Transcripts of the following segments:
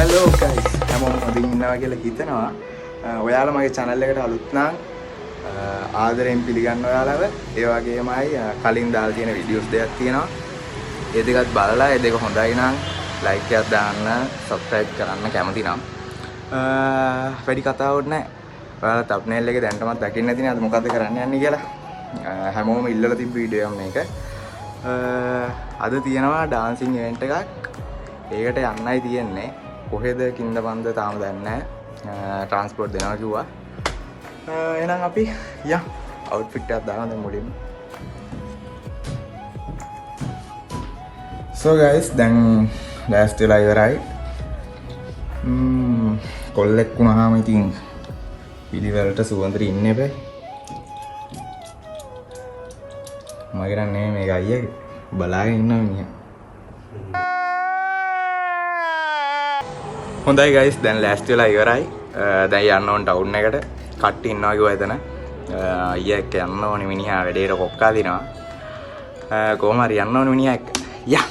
Hello guys, හැමෝම හොඳින් ඉන්නවා කියලා හිතනවා. ඔයාලා මගේ channel එකට අලුත් නම් ආදරෙන් පිළිගන්න ඔයාලව. ඒ වගේමයි කලින් දාලා තියෙන වීඩියෝස් දෙකක් තියෙනවා. ඒ දෙකත් බලලා ඒ දෙක හොඳයි නම් like එකක් දාන්න, subscribe කරන්න කැමති නම්. වැඩි කතාවක් නැහැ. ඔයාලා thumbnail එකේ දැන්ටමත් දකින්න නැතිනේ අද මොකද්ද කරන්න යන්නේ කියලා. හැමෝම ඉල්ලලා තිබ්බ වීඩියෝ මේක. අද තියෙනවා dancing event එකක්. ඒකට යන්නයි තියෙන්නේ. කොහෙද කින්ද බන්ද තාම දන්නේ නැහැ. ට්‍රාන්ස්පෝර්ට් දෙනවා කිව්වා. එහෙනම් අපි යම් අවුට්ෆිට් එකක් දාන්න දැන් මුලින්ම. So guys දැන් last වෙලා ඉවරයි. කොල්ලෙක් වුණාම ඉතින් පිළිවෙලට සුවඳට ඉන්න එපා. මගේ රන්නේ මේක අයියාගේ බලාගෙන ඉන්නවා මිනිහා. හොඳයි guys දැන් last වෙලා ඉවරයි. දැන් යන්න ඕන ටවුන් එකට. කට්ටි ඉන්නවා කිව්වා එතන. අයියා එක්ක යන්න ඕනේ මිනිහා වැඩේට කොක්කා දිනවා. කොහොම හරි යන්න ඕනේ මිනිහා එක්ක. යා.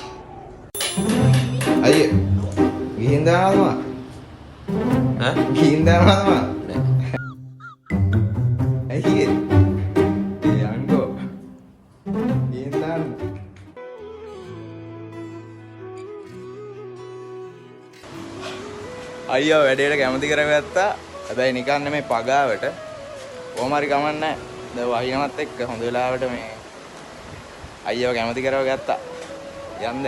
අයියේ ගිහින් දානවා. ගිහින් දානවා. අයියේ. යන්කෝ. ගිහින් දානවා. අයියා වැඩේට කැමති කරගත්තා. හැබැයි නිකන් නෙමෙයි පගාවට. කොහොම හරි කමක් නැහැ. දැන් වහිනවත් එක්ක හොඳ වෙලාවට මේ අයියව කැමති කරගත්තා. යන්න.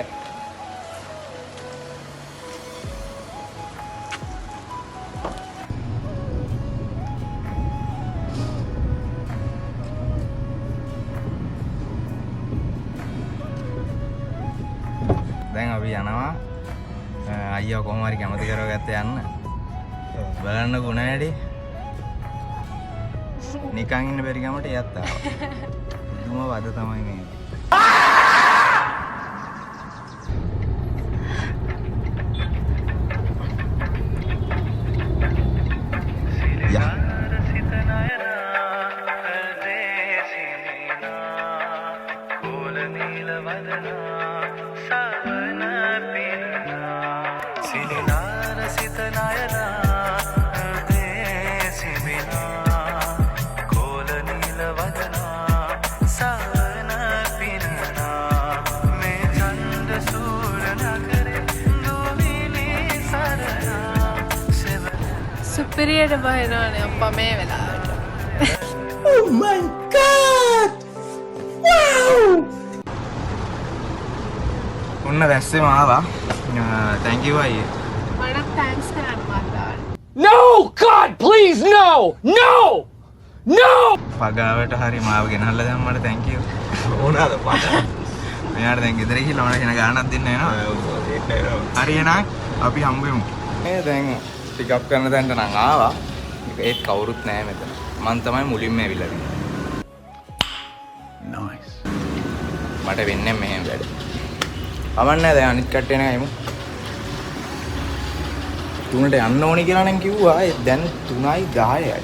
දැන් අපි යනවා. අයියව කොහොම හරි කැමති කරගත්ත යන්න. බලන්න ගුණ වැඩි. නිකන් ඉන්න බැරි ගමට යත් ආවා. දුම වද තමයි මේ. සුපිරියට බහිනවනේ අප්පා මේ වෙලාවට. Oh my god! Wow! ඔන්න දැස්සෙම ආවා. thank you අයියේ. මට thanks කරන්න මාතාවට. No! God, please, no! No! No! පගාවට හරි මාව ගෙනල්ලා දැම්මට thank you. ඕනාද පගා? මෙයාට දැන් ගෙදර ගිහලා මට කෙන ගානක් දෙන්න එනවා. හරි එහෙනම් අපි හම්බෙමු. මේ දැන් පික් අප් කරන තැනට නම් ආවා. ඒත් කවුරුත් නැහැ මෙතන. මං තමයි මුලින්ම ඇවිල්ලා තියෙන්නේ. Nice. මට වෙන්නේ මෙහෙම වැඩ. කමන්නේ දැන් අනිත් කට්ටිය එන ගමු. 3ට යන්න ඕනි කියලා නම් කිව්වා. දැන් 3:10යි.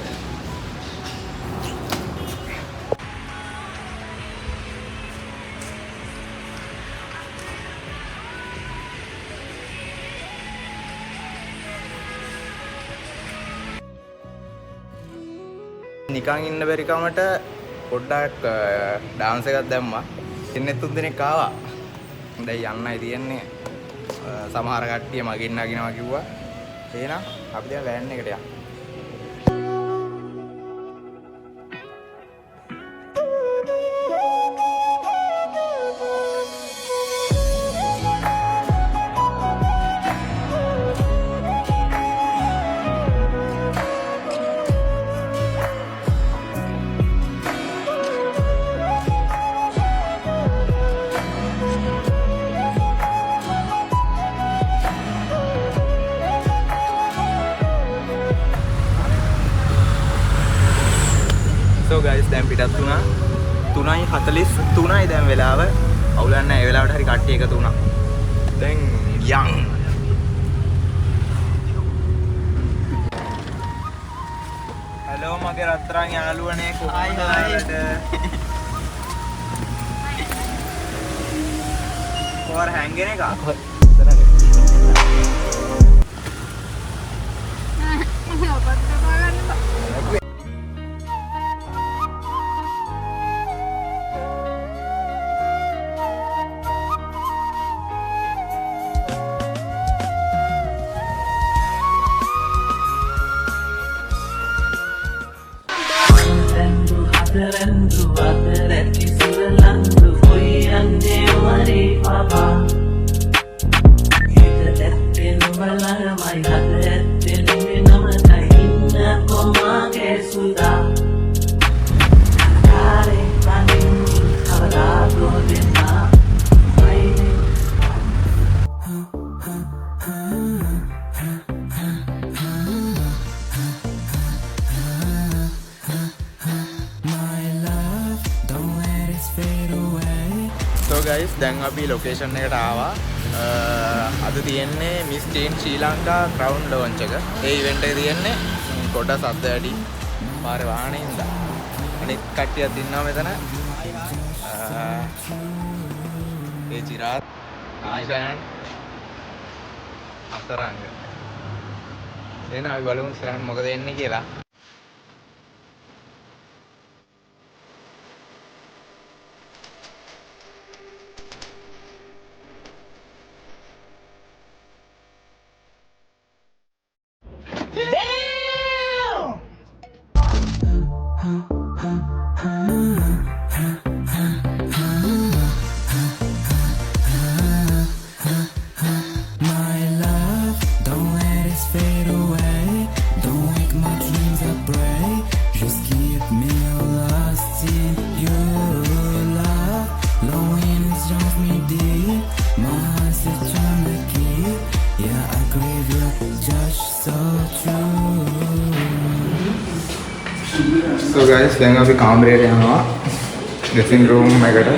නිකන් ඉන්න බැරි කමට පොඩ්ඩක් ඩාන්ස් එකක් දැම්මා. ඉන්නේ 3 දෙනෙක් ආවා. දැන් යන්නයි තියෙන්නේ. සමහර කට්ටිය මගෙන් නගිනවා කිව්වා. එහෙනම් අපි දැන් වෑන් එකට යමු. So guys දැන් පිටත් වුණා 3:43යි දැන් වෙලාව. අවුලක් නැහැ. ඒ වෙලාවට හරි කට්ටිය එකතු වුණා. දැන් යන්. හලෝ මගේ රත්තරන් යාළුවනේ කොහොමද? Or hang එක. ළඟමයි හද ඇත්තෙන්නේ නමතයි ඉන්න කොමාගේ සුදා කාරේ පනින් කවදාදෝ දෙන්නා වයිනේ So guys, දැන් අපි ලොකේෂන් එකට ආවා. අද තියෙන්නේ Miss Teen ශ්‍රී ලංකා crown launch එක. ඒ ඉවෙන්ට් එක තියෙන්නේ කොටස් අද්ද වැඩි පාරේ වාහනේ ඉඳලා. අනිත් කට්ටියක් ඉන්නවා මෙතන. ඒ චිරාත් ආයිෂාන් අතරංග. එන අපි බලමු ඉස්සරහට මොකද වෙන්නේ කියලා. So guys, දැන් අපි කාමරයට යනවා dressing room එකට.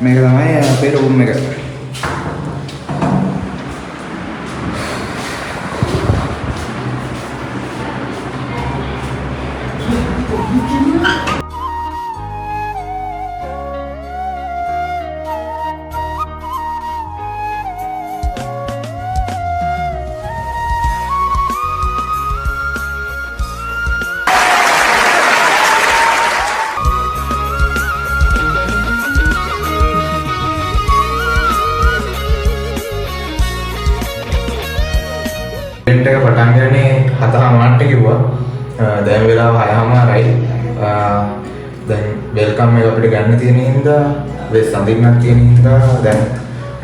මේක තමයි අපේ room එක. ඉවෙන්ට් එක පටන් ගන්නේ 4:00ට කිව්වා. දැන් වෙලාව 6:00යි. දැන් වෙල්කම් එක අපිට ගන්න තියෙන හින්දා වෙස් අඳින්නක් තියෙන හින්දා දැන්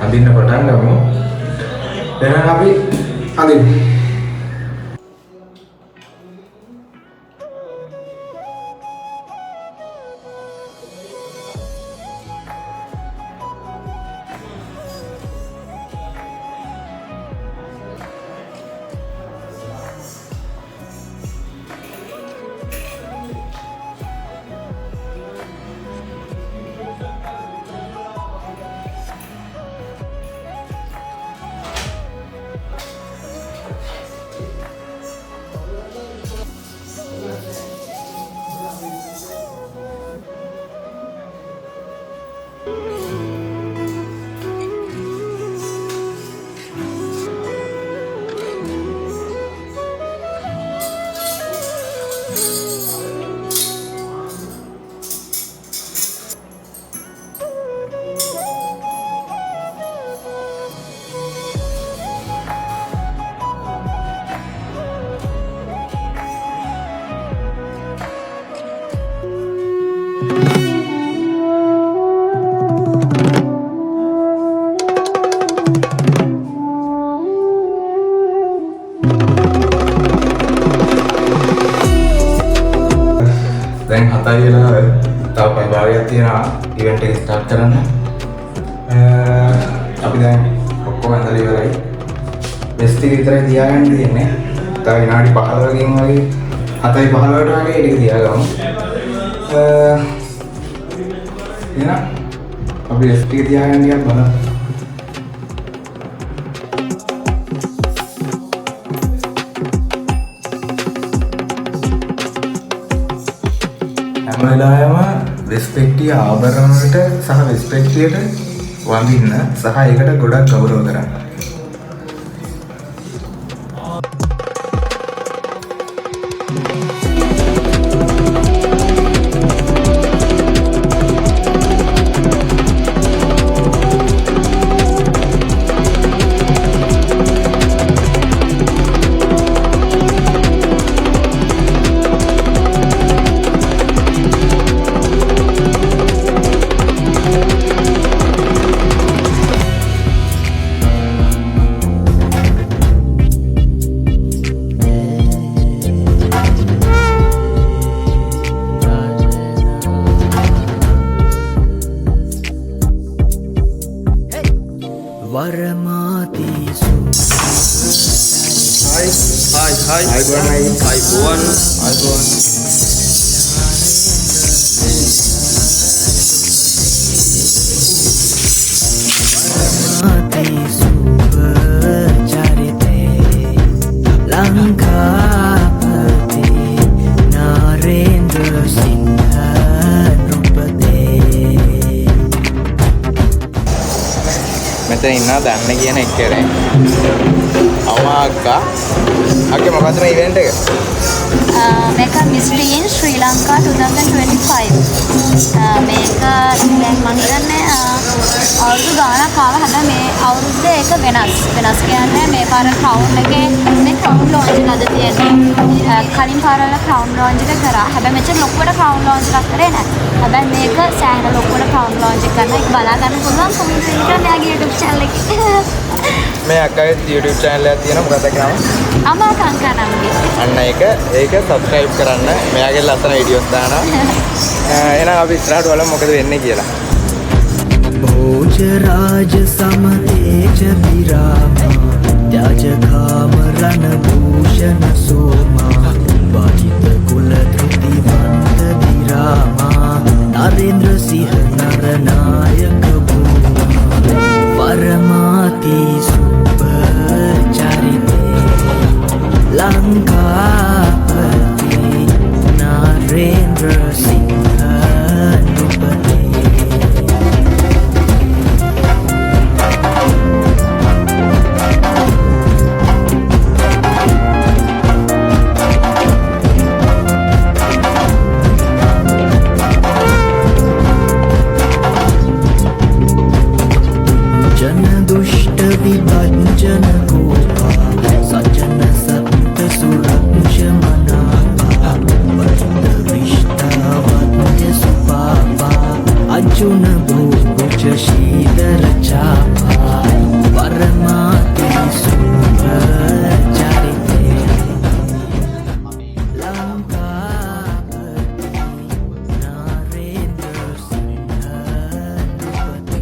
අඳින්න පටන් ගමු. එහෙනම් අපි අඳිමු. දැන් 7යි වෙලාව තව පැය භාගයක් තියෙනවා ඉවෙන්ට් එක ස්ටාර්ට් කරන්න. අපි දැන් ඔක්කොම ඇඳලා ඉවරයි. බෙස් ටික විතරයි තියාගන්න තියෙන්නේ. තව විනාඩි 15කින් වගේ 7:15ට වගේ ටික තියාගමු. එහෙනම් අපි බෙස් ටික තියාගන්න ගියත් බලන්න. හැම වෙලාවෙම වෙස්පෙක්ටිය ආභරණ වලට සහ වෙස්පෙක්ටියට වඳින්න සහ ඒකට ගොඩක් ගෞරව කරන්න. වරමාතිසු ලංකාපති නාරේන්ද්‍ර සිංහ නෘපතේ මෙතන ඉන්නවා දන්න කියන එක්කනේ. අක්කා මොකක්ද මේ ඉවෙන්ට් එක? මේක Miss Teen Sri Lanka 2025. මේක දැන් මම හිතන්නේ අවුරුදු ගාණක් ආවා. හැබැයි මේ අවුරුද්දේ ඒක වෙනස් කියන්නේ මේ පාර ක්‍රවුන් එකේ මේ ක්‍රවුන් ලොන්ච් එක අද තියෙන්නේ. කලින් පාරවල ක්‍රවුන් ලොන්ච් එක කරා. හැබැයි මෙච්චර ලොකුවට ක්‍රවුන් ලොන්ච් එකක් කරේ නැහැ. හැබැයි මේක සෑහෙන ලොකුවට ක්‍රවුන් ලොන්ච් එක කරනවා. ඒක බලා ගන්න පුළුවන් කොමෙන්ට් එකේ මෙයාගේ YouTube channel එකේ. මේ අක්කගේ YouTube channel එකක් තියෙනවා. මොකක්ද ඒක නම? අමා කංකනම්ගේ. අන්න ඒක subscribe කරන්න. මෙයාගේ ලස්සන වීඩියෝස් දානවා. එහෙනම් අපි ඉස්සරහට බලමු මොකද වෙන්නේ කියලා. භෝජ රාජ සමතේජ විරාමා ත්‍යාජකාම රණ භූෂණ සෝමා වාජිත කුල ධෘතිවන්ත විරාමා නරේන්ද්‍ර සිංහ නරනායක භූමා පරමාති සුපර් චරිතේ ලංකාපති නරේන්ද්‍ර සිංහ නෘපතේ जन दुष्ट विभंजन गोपा सज्जन सत्त सुरक्ष मनापा वृंद विष्टावत्य सुपापा अर्जुन भोज शीदर चापा परमाति सुंदर चरिते लंकापति नरेंद्र सिंह नृपते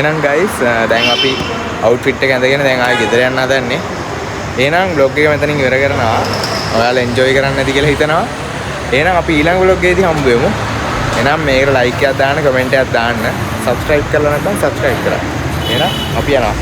එහෙනම් guys දැන් අපි outfit එක ඇඳගෙන දැන් ආයෙ ගෙදර යන්න හදන්නේ. එහෙනම් vlog එක මෙතනින් ඉවර කරනවා. ඔයාලා enjoy කරන්න ඇති කියලා හිතනවා. එහෙනම් අපි ඊළඟ vlog එකේදී හම්බ වෙමු. එහෙනම් මේකට like එකක් දාන්න, comment එකක් දාන්න, subscribe කරලා නැත්නම් subscribe කරන්න. එහෙනම් අපි යනවා.